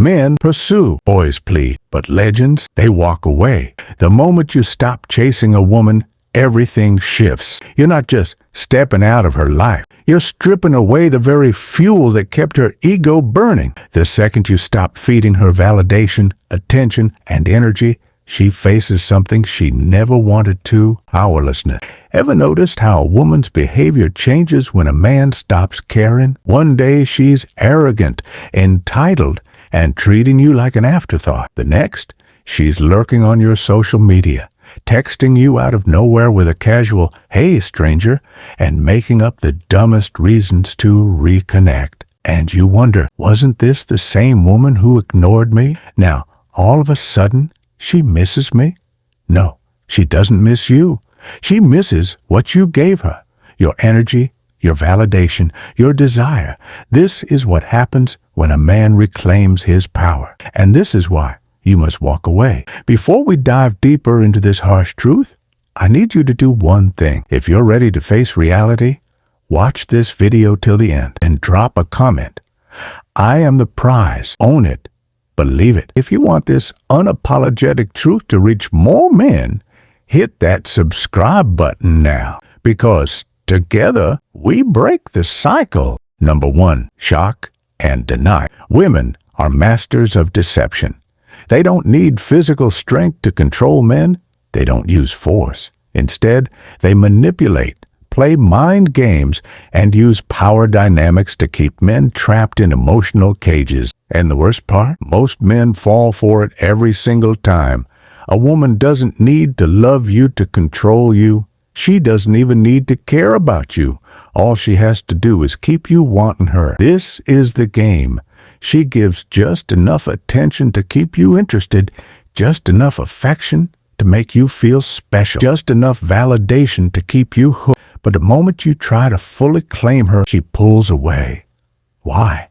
Men pursue, boys plead, but legends, they walk away. The moment you stop chasing a woman, everything shifts. You're not just stepping out of her life. You're stripping away the very fuel that kept her ego burning. The second you stop feeding her validation, attention, and energy, she faces something she never wanted to: powerlessness. Ever noticed how a woman's behavior changes when a man stops caring? One day she's arrogant, entitled, and treating you like an afterthought. The next, she's lurking on your social media, texting you out of nowhere with a casual, "Hey, stranger," and making up the dumbest reasons to reconnect. And you wonder, wasn't this the same woman who ignored me? Now, all of a sudden, she misses me? No, she doesn't miss you. She misses what you gave her: your energy, your validation, your desire. This is what happens when a man reclaims his power. And this is why you must walk away. Before we dive deeper into this harsh truth, I need you to do one thing. If you're ready to face reality, watch this video till the end and drop a comment. I am the prize. Own it. Believe it. If you want this unapologetic truth to reach more men, hit that subscribe button now, because together we break the cycle. Number 1, shock and deny. Women are masters of deception. They don't need physical strength to control men. They don't use force. Instead, they manipulate, play mind games, and use power dynamics to keep men trapped in emotional cages. And the worst part? Most men fall for it every single time. A woman doesn't need to love you to control you. She doesn't even need to care about you. All she has to do is keep you wanting her. This is the game. She gives just enough attention to keep you interested, just enough affection to make you feel special, just enough validation to keep you hooked. But the moment you try to fully claim her, she pulls away. Why?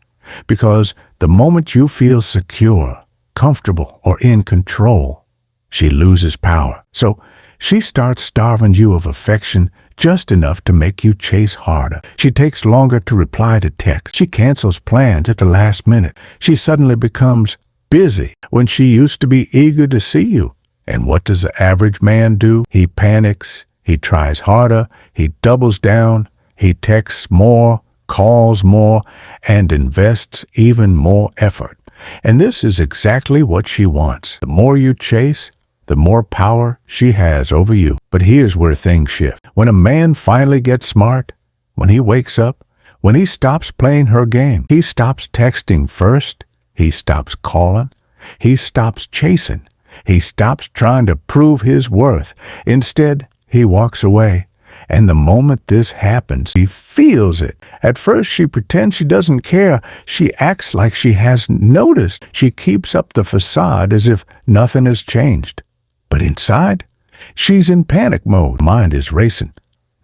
Because the moment you feel secure, comfortable, or in control, she loses power. So she starts starving you of affection, just enough to make you chase harder. She takes longer to reply to texts. She cancels plans at the last minute. She suddenly becomes busy when she used to be eager to see you. And what does the average man do? He panics. He tries harder. He doubles down. He texts more, calls more, and invests even more effort. And this is exactly what she wants. The more you chase, the more power she has over you. But here's where things shift. When a man finally gets smart, when he wakes up, when he stops playing her game, he stops texting first, he stops calling, he stops chasing, he stops trying to prove his worth. Instead, he walks away. And the moment this happens, he feels it. At first, she pretends she doesn't care. She acts like she hasn't noticed. She keeps up the facade as if nothing has changed. But inside, she's in panic mode. Mind is racing.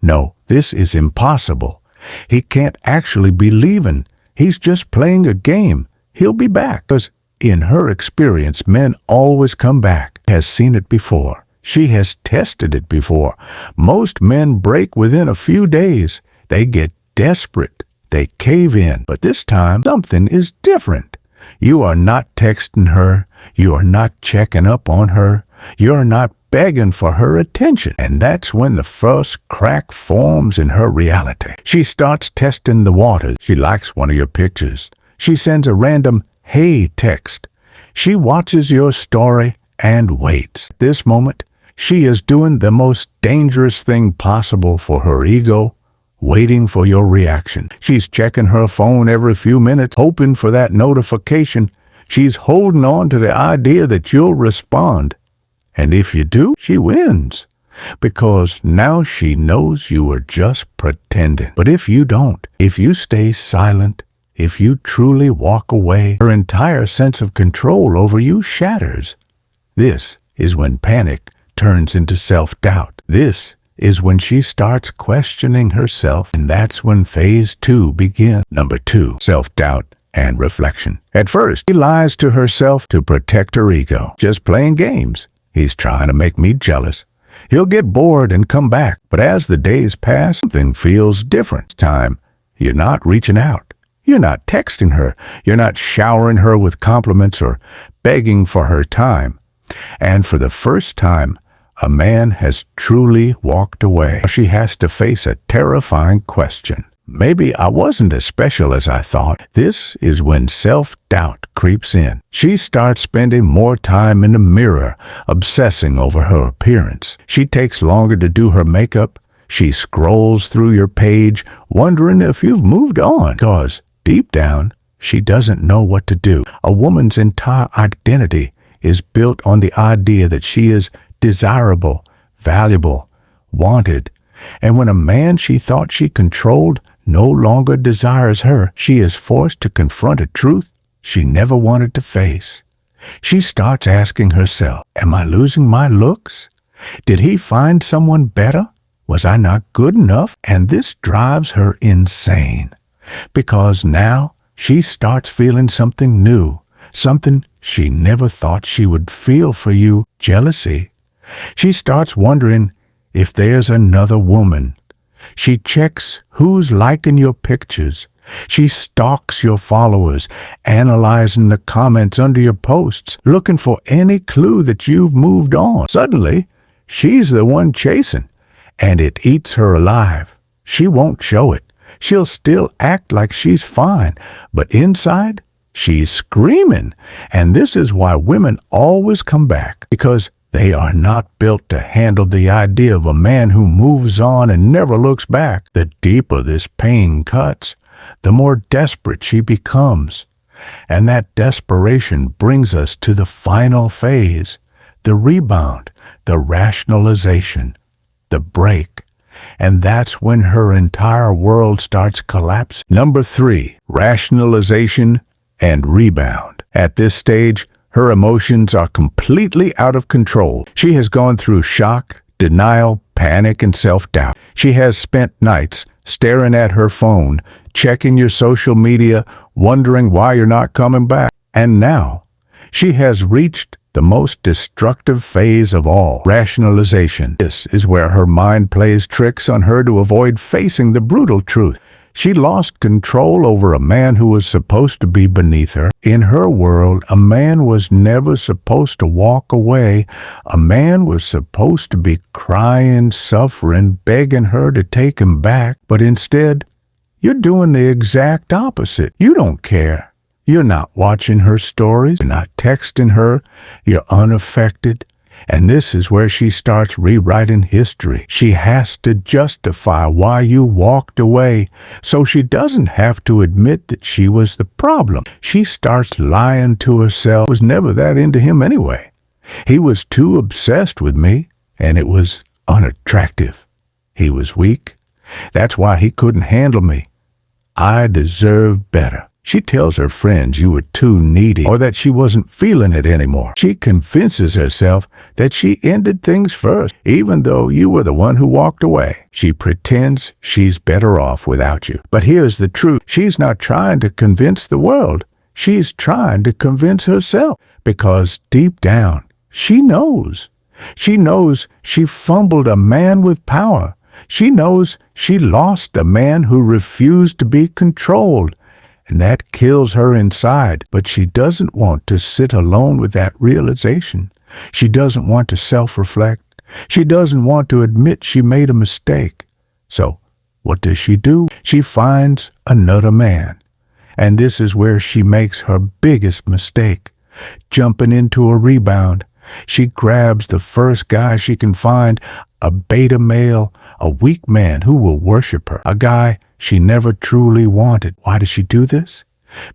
No, this is impossible. He can't actually be leaving. He's just playing a game. He'll be back. Because in her experience, men always come back. Has seen it before. She has tested it before. Most men break within a few days. They get desperate. They cave in. But this time, something is different. You are not texting her. You are not checking up on her. You're not begging for her attention. And that's when the first crack forms in her reality. She starts testing the waters. She likes one of your pictures. She sends a random "hey" text. She watches your story and waits. This moment, she is doing the most dangerous thing possible for her ego, waiting for your reaction. She's checking her phone every few minutes, hoping for that notification. She's holding on to the idea that you'll respond. And if you do, she wins, because now she knows you are just pretending. But if you don't, if you stay silent, if you truly walk away, her entire sense of control over you shatters. This is when panic turns into self-doubt. This is when she starts questioning herself, and that's when phase 2 begins. Number 2, self-doubt and reflection. At first, she lies to herself to protect her ego. Just playing games. He's trying to make me jealous. He'll get bored and come back. But as the days pass, something feels different. This time, you're not reaching out. You're not texting her. You're not showering her with compliments or begging for her time. And for the first time, a man has truly walked away. She has to face a terrifying question. Maybe I wasn't as special as I thought. This is when self-doubt creeps in. She starts spending more time in the mirror, obsessing over her appearance. She takes longer to do her makeup. She scrolls through your page, wondering if you've moved on, because deep down, she doesn't know what to do. A woman's entire identity is built on the idea that she is desirable, valuable, wanted. And when a man she thought she controlled no longer desires her, she is forced to confront a truth she never wanted to face. She starts asking herself, am I losing my looks? Did he find someone better? Was I not good enough? And this drives her insane, because now she starts feeling something new, something she never thought she would feel for you, jealousy. She starts wondering if there's another woman. She checks who's liking your pictures. She stalks your followers, analyzing the comments under your posts, looking for any clue that you've moved on. Suddenly, she's the one chasing, and it eats her alive. She won't show it. She'll still act like she's fine, but inside, she's screaming. And this is why women always come back, because they are not built to handle the idea of a man who moves on and never looks back. The deeper this pain cuts, the more desperate she becomes. And that desperation brings us to the final phase, the rebound, the rationalization, the break. And that's when her entire world starts collapsing. Number 3, rationalization and rebound. At this stage, her emotions are completely out of control. She has gone through shock, denial, panic, and self-doubt. She has spent nights staring at her phone, checking your social media, wondering why you're not coming back. And now, she has reached the most destructive phase of all, rationalization. This is where her mind plays tricks on her to avoid facing the brutal truth. She lost control over a man who was supposed to be beneath her. In her world, a man was never supposed to walk away. A man was supposed to be crying, suffering, begging her to take him back. But instead, you're doing the exact opposite. You don't care. You're not watching her stories. You're not texting her. You're unaffected. And this is where she starts rewriting history. She has to justify why you walked away, so she doesn't have to admit that she was the problem. She starts lying to herself. I was never that into him anyway. He was too obsessed with me, and it was unattractive. He was weak. That's why he couldn't handle me. I deserve better. She tells her friends you were too needy, or that she wasn't feeling it anymore. She convinces herself that she ended things first, even though you were the one who walked away. She pretends she's better off without you. But here's the truth. She's not trying to convince the world. She's trying to convince herself, because deep down, she knows. She knows she fumbled a man with power. She knows she lost a man who refused to be controlled. And that kills her inside. But she doesn't want to sit alone with that realization. She doesn't want to self-reflect. She doesn't want to admit she made a mistake. So, what does she do? She finds another man. And this is where she makes her biggest mistake, jumping into a rebound. She grabs the first guy she can find, a beta male, a weak man who will worship her, a guy she never truly wanted. Why does she do this?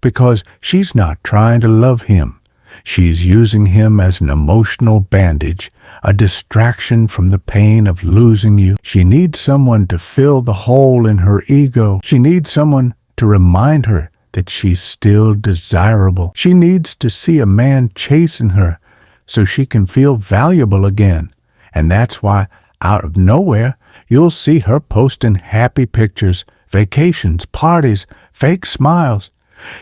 Because she's not trying to love him. She's using him as an emotional bandage, a distraction from the pain of losing you. She needs someone to fill the hole in her ego. She needs someone to remind her that she's still desirable. She needs to see a man chasing her so she can feel valuable again. And that's why, out of nowhere, you'll see her posting happy pictures, vacations, parties, fake smiles.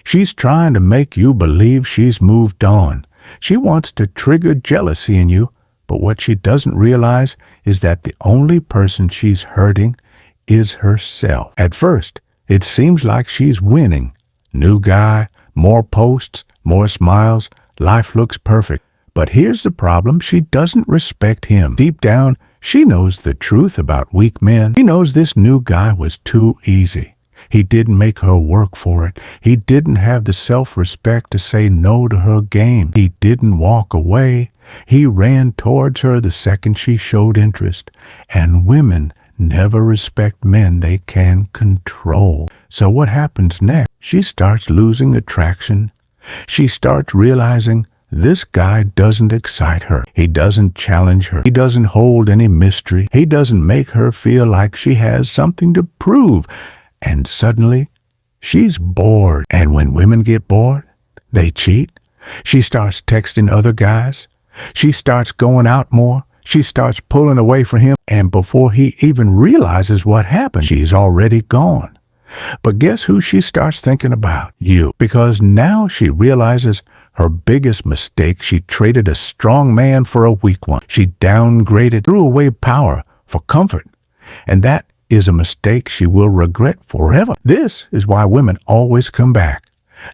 She's trying to make you believe she's moved on. She wants to trigger jealousy in you, but what she doesn't realize is that the only person she's hurting is herself. At first, it seems like she's winning. New guy, more posts, more smiles, life looks perfect. But here's the problem, she doesn't respect him. Deep down, she knows the truth about weak men. She knows this new guy was too easy. He didn't make her work for it. He didn't have the self-respect to say no to her game. He didn't walk away. He ran towards her the second she showed interest. And women never respect men they can control. So what happens next? She starts losing attraction. She starts realizing this guy doesn't excite her. He doesn't challenge her. He doesn't hold any mystery. He doesn't make her feel like she has something to prove. And suddenly, she's bored. And when women get bored, they cheat. She starts texting other guys. She starts going out more. She starts pulling away from him. And before he even realizes what happened, she's already gone. But guess who she starts thinking about? You. Because now she realizes her biggest mistake. She traded a strong man for a weak one. She downgraded, threw away power for comfort. And that is a mistake she will regret forever. This is why women always come back.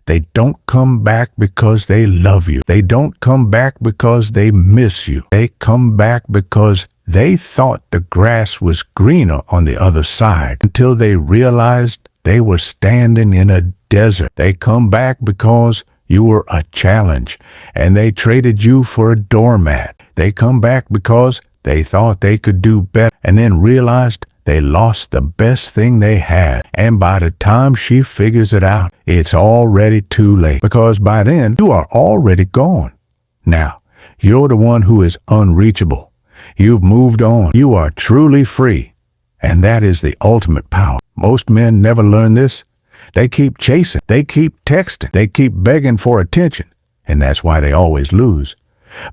They don't come back because they love you. They don't come back because they miss you. They come back because they thought the grass was greener on the other side until they realized they were standing in a desert. They come back because you were a challenge and they traded you for a doormat. They come back because they thought they could do better and then realized they lost the best thing they had. And by the time she figures it out, it's already too late because by then you are already gone. Now, you're the one who is unreachable. You've moved on. You are truly free. And that is the ultimate power. Most men never learn this. They keep chasing. They keep texting. They keep begging for attention. And that's why they always lose.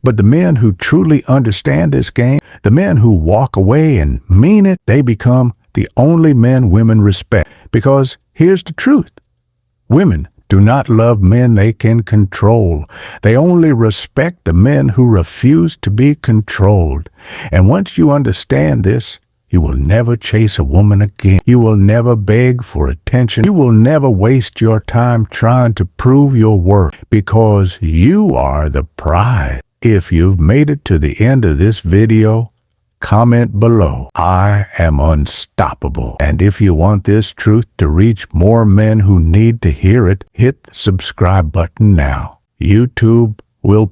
But the men who truly understand this game, the men who walk away and mean it, they become the only men women respect. Because here's the truth. Women do not love men they can control. They only respect the men who refuse to be controlled. And once you understand this, you will never chase a woman again. You will never beg for attention. You will never waste your time trying to prove your worth because you are the prize. If you've made it to the end of this video, comment below. I am unstoppable. And if you want this truth to reach more men who need to hear it, hit the subscribe button now. YouTube will